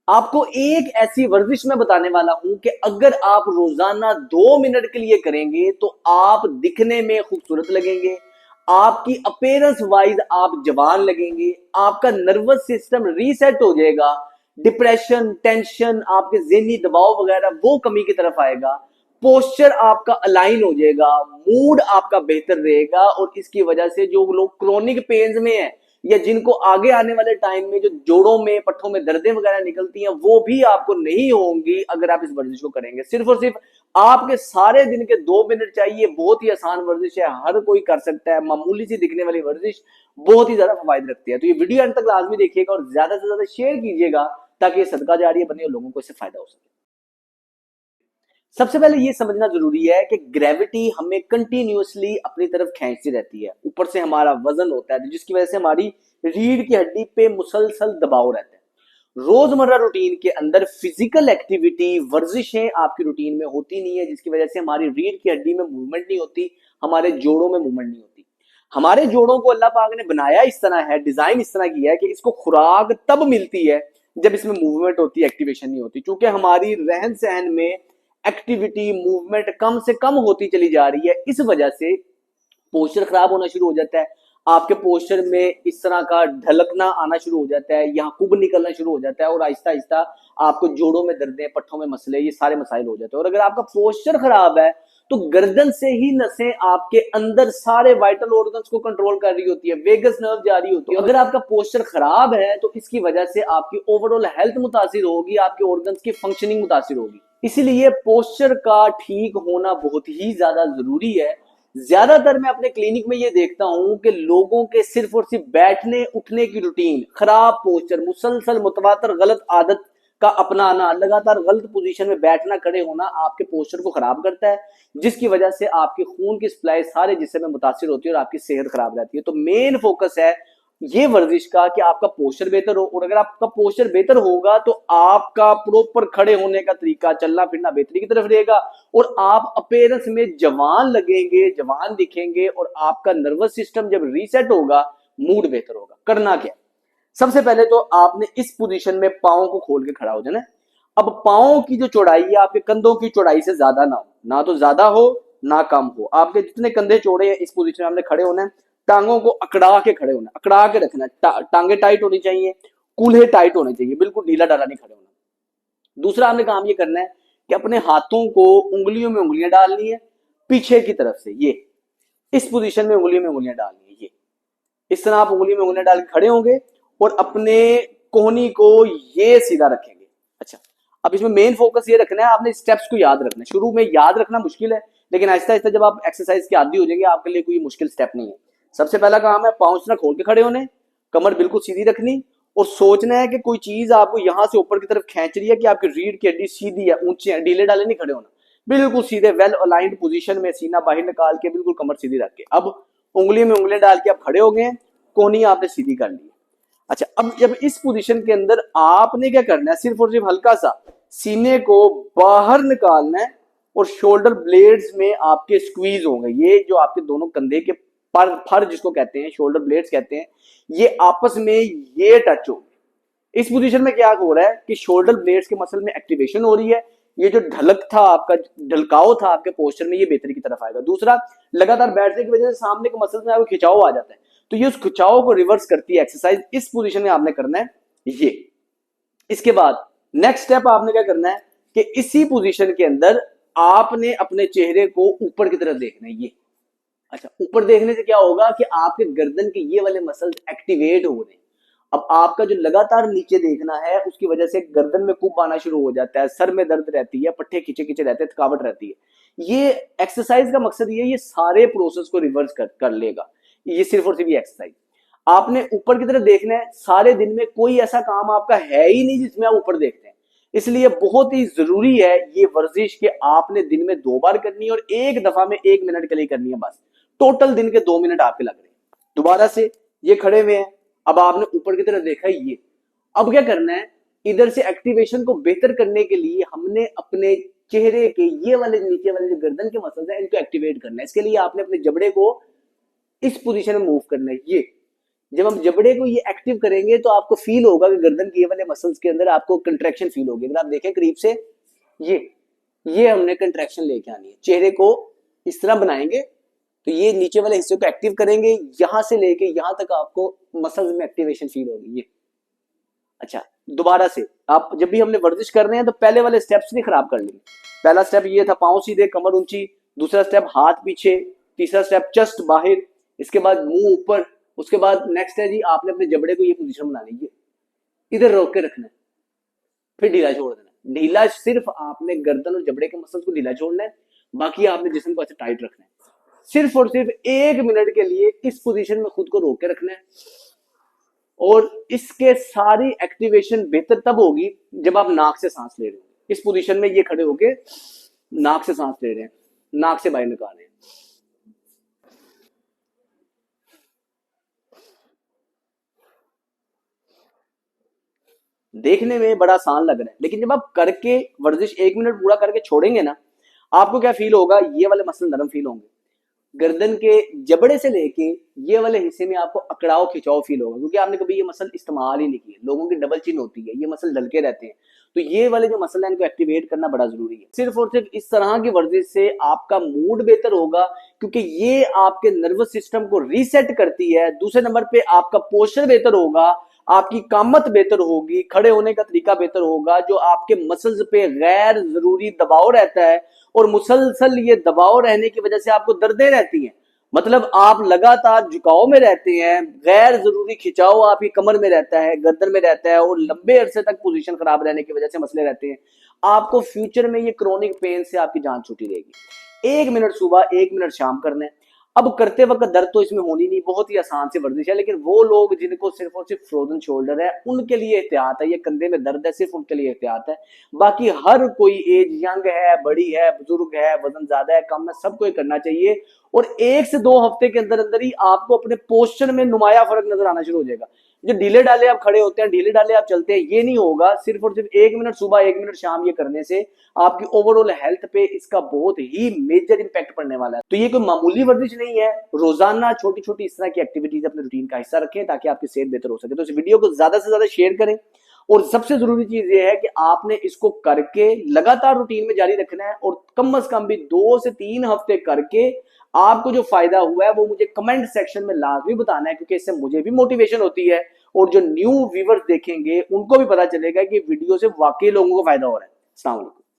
आपको एक ऐसी वर्जिश में बताने वाला हूं कि अगर आप रोजाना 2 मिनट के लिए करेंगे तो आप दिखने में खूबसूरत लगेंगे, आपकी अपीयरेंस वाइज आप जवान लगेंगे, आपका नर्वस सिस्टम रीसेट हो जाएगा, डिप्रेशन, टेंशन, आपके ज़हनी दबाव वगैरह वो कमी की तरफ आएगा, पोस्चर आपका अलाइन हो जाएगा, मूड आपका बेहतर रहेगा। और इसकी वजह से जो लोग क्रोनिक पेन्स में है या जिनको आगे आने वाले टाइम में जो जोड़ों में पट्टों में दर्दें वगैरह निकलती हैं वो भी आपको नहीं होंगी अगर आप इस वर्जिश को करेंगे। सिर्फ और सिर्फ आपके सारे दिन के 2 मिनट चाहिए। बहुत ही आसान वर्जिश है, हर कोई कर सकता है, मामूली सी दिखने वाली वर्जिश बहुत ही ज्यादा फवायद रखती है। तो ये वीडियो अंत तक लाजमी देखिएगा और ज्यादा से ज्यादा शेयर कीजिएगा ताकि ये सदका जारिया बने और लोगों को इससे फायदा हो सके। सबसे पहले ये समझना जरूरी है कि ग्रेविटी हमें कंटिन्यूअसली अपनी तरफ खींचती रहती है, ऊपर से हमारा वजन होता है जिसकी वजह से हमारी रीढ़ की हड्डी पे मुसलसल दबाव रहता है। रोजमर्रा रूटीन के अंदर फिजिकल एक्टिविटी वर्जिशें आपकी रूटीन में होती नहीं है जिसकी वजह से हमारी रीढ़ की हड्डी में मूवमेंट नहीं होती, हमारे जोड़ों में मूवमेंट नहीं होती। हमारे जोड़ों को अल्लाह पाक ने बनाया इस तरह है, डिजाइन इस तरह किया है कि इसको खुराक तब मिलती है जब इसमें मूवमेंट होती है, एक्टिवेशन नहीं होती। क्योंकि हमारी रहन सहन में एक्टिविटी मूवमेंट कम से कम होती चली जा रही है, इस वजह से पोस्चर खराब होना शुरू हो जाता है। आपके पोस्चर में इस तरह का ढलकना आना शुरू हो जाता है, यहाँ कुब निकलना शुरू हो जाता है और आहिस्ता आहिस्ता आपको जोड़ों में दर्दें, पट्टों में मसले, ये सारे मसाइल हो जाते हैं। और अगर आपका पोस्चर खराब है तो गर्दन से ही नसें आपके अंदर सारे वाइटल ऑर्गन्स को कंट्रोल कर रही होती है, वेगस नर्व जारी होती है। अगर आपका पोस्चर खराब है तो इसकी वजह से आपकी ओवरऑल हेल्थ मुतासिर होगी, आपके ऑर्गन्स की फंक्शनिंग मुतासिर होगी। इसीलिए पोस्चर का ठीक होना बहुत ही ज्यादा जरूरी है। ज्यादातर मैं अपने क्लिनिक में ये देखता हूं कि लोगों के सिर्फ और सिर्फ बैठने उठने की रूटीन, खराब पोस्चर, मुसलसल मुतवातर गलत आदत का अपनाना, लगातार गलत पोजीशन में बैठना, खड़े होना आपके पोस्चर को खराब करता है, जिसकी वजह से आपकी खून की सप्लाई सारे जिस्म में मुतासिर होती है और आपकी सेहत खराब रहती है। तो मेन फोकस है ये वर्जिश का कि आपका पोस्चर बेहतर हो। और अगर आपका पोस्चर बेहतर होगा तो आपका प्रॉपर खड़े होने का तरीका, चलना फिरना बेहतरी की तरफ रहेगा और आप अपीयरेंस में जवान लगेंगे, जवान दिखेंगे। और आपका नर्वस सिस्टम जब रीसेट होगा, मूड बेहतर होगा। करना क्या? सबसे पहले तो आपने इस पोजीशन में पांव को खोल के खड़ा हो जाना है। अब पांव की जो चौड़ाई है आपके कंधों की चौड़ाई से ज्यादा ना हो, ना तो ज्यादा हो ना कम हो। आपके जितने कंधे चौड़े हैं इस पोजीशन में आपने खड़े होना है। टांगों को अकड़ा के खड़े होना, अकड़ा के रखना है। टांगे टाइट होनी चाहिए, कूल्हे टाइट होने चाहिए, बिल्कुल ढीला ढाला नहीं खड़े होना। दूसरा हमने काम ये करना है कि अपने हाथों को उंगलियों में उंगलियां डालनी है पीछे की तरफ से, ये इस पोजीशन में उंगलियों में उंगलियां डालनी है। ये इस तरह आप उंगलियों में उंगलियां डाल के खड़े होंगे और अपने कोहनी को ये सीधा रखेंगे। अच्छा, अब इसमें मेन फोकस ये रखना है, आपने स्टेप्स को याद रखना है। शुरू में याद रखना मुश्किल है, लेकिन आहिस्ता आहिस्ता जब आप एक्सरसाइज के आदी हो जाएंगे आपके लिए कोई मुश्किल स्टेप नहीं है। सबसे पहला काम है पांव इतना खोल के खड़े होने, कमर बिल्कुल सीधी रखनी और सोचना है कि कोई चीज आपको यहां से ऊपर की तरफ खींच रही है कि आपकी रीढ़ की हड्डी सीधी है, ऊंची है, ढीले डाले नहीं खड़े होना, बिल्कुल सीधे वेल अलाइंड पोजीशन में, सीना बाहर निकाल के बिल्कुल कमर सीधी रख के। अब उंगली में उंगलियां डाल के आप खड़े हो गए, कोहनी आपने सीधी कर ली। अच्छा, अब जब इस पोजीशन के अंदर आपने क्या करना है, सिर्फ और सिर्फ हल्का सा सीने को बाहर निकालना है और शोल्डर ब्लेड्स में आपके स्क्वीज होंगे। ये जो आपके दोनों कंधे के फर जिसको कहते हैं, शोल्डर ब्लेड्स कहते हैं, ये आपस में ये टच हो। इस पोजीशन में क्या हो रहा है कि शोल्डर ब्लेड्स के मसल में एक्टिवेशन हो रही है। ये जो ढलक था आपका, ढलकाव था आपके पोस्चर में, ये बेहतरी की तरफ आएगा। दूसरा, लगातार बैठने की वजह से सामने के मसल में आपको खिंचाव आ जाता है, तो ये उस खिंचाव को रिवर्स करती है एक्सरसाइज। इस पोजीशन में आपने करना है ये। इसके बाद नेक्स्ट स्टेप आपने क्या करना है कि इसी पोजीशन के अंदर आपने अपने चेहरे को ऊपर की तरफ देखना है, ये। अच्छा, ऊपर देखने से क्या होगा कि आपके गर्दन के ये वाले मसल्स एक्टिवेट हो रहे हैं। अब आपका जो लगातार नीचे देखना है उसकी वजह से गर्दन में कुब आना शुरू हो जाता है, सर में दर्द रहती है, पट्टे खींचे खींचे रहते हैं, थकावट रहती है। ये एक्सरसाइज का मकसद ये सारे प्रोसेस को रिवर्स कर लेगा। ये सिर्फ और सिर्फ एक्सरसाइज आपने ऊपर की तरफ देखना है। सारे दिन में कोई ऐसा काम आपका है ही नहीं जिसमें आप ऊपर देखते हैं, इसलिए बहुत ही जरूरी है ये वर्जिश कि आपने दिन में 2 बार करनी है और एक दफा में 1 मिनट के लिए करनी है बस। टोटल दिन के 2 मिनट आपके लग रहे हैं। दोबारा से ये खड़े हुए हैं, अब आपने ऊपर की तरफ देखा ये। अब क्या करना है, इधर से एक्टिवेशन को बेहतर करने के लिए हमने अपने चेहरे के ये वाले नीचे वाले जो गर्दन के मसल्स हैं इनको एक्टिवेट करना है। इसके लिए आपने अपने जबड़े को इस पोजीशन में मूव करना है, ये जब हम जबड़े को ये एक्टिव करेंगे तो आपको फील होगा कि गर्दन के ये वाले मसल्स के अंदर आपको कंट्रैक्शन फील होगी। अगर आप देखें करीब से, ये हमने कंट्रैक्शन लेके आनी है। चेहरे को इस तरह बनाएंगे तो ये नीचे वाले हिस्से को एक्टिव करेंगे, यहां से लेके यहां तक आपको मसल्स में एक्टिवेशन फील होगी। ये अच्छा, दोबारा से आप जब भी हमने वर्जिश कर रहे हैं तो पहले वाले स्टेप्स नहीं खराब कर लेंगे। पहला स्टेप ये था पांव सीधे कमर ऊंची, दूसरा स्टेप हाथ पीछे, तीसरा स्टेप चेस्ट बाहर, इसके बाद मुंह ऊपर, उसके बाद नेक्स्ट है जी आपने अपने जबड़े को ये पोजीशन बना ली, इधर रोक के रखना है, फिर ढीला छोड़ देना। ढीला सिर्फ आपने गर्दन और जबड़े के मसल्स को ढीला छोड़ना है, बाकी आपने जिस्म को ऐसे टाइट रखना है। सिर्फ और सिर्फ 1 मिनट के लिए इस पोजीशन में खुद को रोक के रखना है। और इसके सारी एक्टिवेशन बेहतर तब होगी जब आप नाक से सांस ले रहे हो। इस पोजीशन में ये खड़े होके नाक से सांस ले रहे हैं, नाक से बाहर निकाल रहे हैं। देखने में बड़ा आसान लग रहा है, लेकिन जब आप करके वर्जिश 1 मिनट पूरा करके छोड़ेंगे ना, आपको क्या फील होगा, ये वाले मसल नरम फील होंगे। गर्दन के जबड़े से लेके ये वाले हिस्से में आपको अकड़ाव खिंचाव फील होगा, क्योंकि आपने कभी ये मसल इस्तेमाल ही नहीं किए। लोगों की डबल चिन होती है, ये मसल डलके रहते हैं। तो ये वाले जो मसल है इनको एक्टिवेट करना बड़ा जरूरी है। सिर्फ और सिर्फ इस तरह की वर्जिश से आपका मूड बेहतर होगा, क्योंकि ये आपके नर्वस सिस्टम को रीसेट करती है। दूसरे नंबर पे आपका पोस्चर बेहतर होगा, आपकी कामत बेहतर होगी, खड़े होने का तरीका बेहतर होगा। जो आपके मसल्स पे गैर जरूरी दबाव रहता है और मुसलसल ये दबाव रहने की वजह से आपको दर्दें रहती हैं, मतलब आप लगातार झुकाव में रहते हैं, गैर जरूरी खिंचाव आपकी कमर में रहता है, गर्दन में रहता है, और लंबे अरसे तक पोजीशन खराब रहने की वजह से मसले रहते हैं। आपको फ्यूचर में ये क्रोनिक पेन से आपकी जान छूटी रहेगी। 1 मिनट सुबह 1 मिनट शाम करना है। अब करते वक्त दर्द तो इसमें होनी नहीं, बहुत ही आसान सी वर्जिश है, लेकिन वो लोग जिनको सिर्फ और सिर्फ फ्रोजन शोल्डर है उनके लिए एहतियात है। ये कंधे में दर्द है, सिर्फ उनके लिए एहतियात है। बाकी हर कोई एज यंग है, बड़ी है, बुजुर्ग है, वजन ज्यादा है, कम है, सबको ये करना चाहिए। और 1 से 2 हफ्ते के अंदर अंदर ही आपको अपने पोस्चर में नुमाया फर्क नजर आना शुरू हो जाएगा। जो ढीले डाले आप खड़े होते हैं, ढीले डाले आप चलते हैं, ये नहीं होगा। सिर्फ और सिर्फ 1 मिनट सुबह 1 मिनट शाम ये करने से आपकी ओवरऑल हेल्थ पे इसका बहुत ही मेजर इंपैक्ट पड़ने वाला है। तो ये कोई मामूली वर्जिश नहीं है। रोजाना छोटी छोटी इस तरह की एक्टिविटीज अपने रूटीन का हिस्सा रखें ताकि आपकी सेहत बेहतर हो सके। तो इस वीडियो को ज्यादा से ज्यादा शेयर करें, और सबसे जरूरी चीज ये है कि आपने इसको करके लगातार रूटीन में जारी रखना है, और कम से कम भी 2 से 3 हफ्ते करके आपको जो फायदा हुआ है वो मुझे कमेंट सेक्शन में लाजमी बताना है, क्योंकि इससे मुझे भी मोटिवेशन होती है और जो न्यू व्यूअर्स देखेंगे उनको भी पता चलेगा कि वीडियो से वाकई लोगों को फायदा हो रहा है। अस्सलाम वालेकुम।